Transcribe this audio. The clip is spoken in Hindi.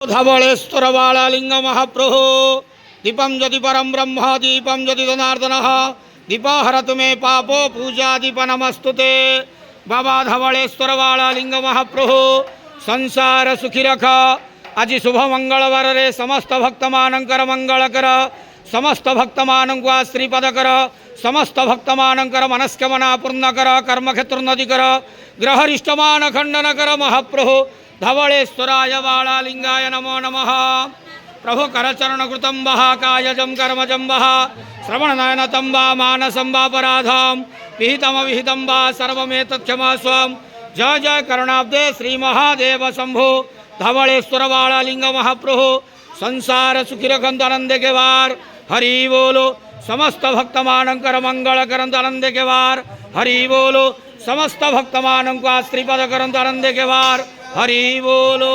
धवलेश्वरबालालिंग महाप्रभु दीपम ज्योति परम ब्रह्म दीपम ज्योति जनार्दन दीपाहरतु मे पापो पूजा दीप नमस्तुते। बाबा धवलेश्वरबालालिंग महाप्रभु संसार सुखी रख। आज शुभ मंगलवार रे समस्त भक्त मानकर मंगल कर, समस्त भक्त मानक श्रीपद कर, समस्त भक्त मानकर मनस्कामना पूर्ण कर, कर्म क्षेत्रोन्नति कर, ग्रहरिष्टमान खंडन कर। महाप्रभु धवलेश्वराय बालालिंगाय नमो नमः। प्रभु करचरण कृतं वः कायजं कर्मजं वः श्रवणनयनतं वा मानसं वापराधं विहितमविहितं वा सर्वमेतत् क्षमस्वं। जय जय करुणाब्दे श्री महादेव शंभो धवलेश्वर बालालिंग महाप्रभु संसार सुखी रखंत आनंद के वार। हरि बोलो समस्त भक्त मानकर मंगल करंत आनंद के वार। हरि बोलो समस्त भक्त मानक श्रीपद करंत आनंद के वार। हरि बोलो।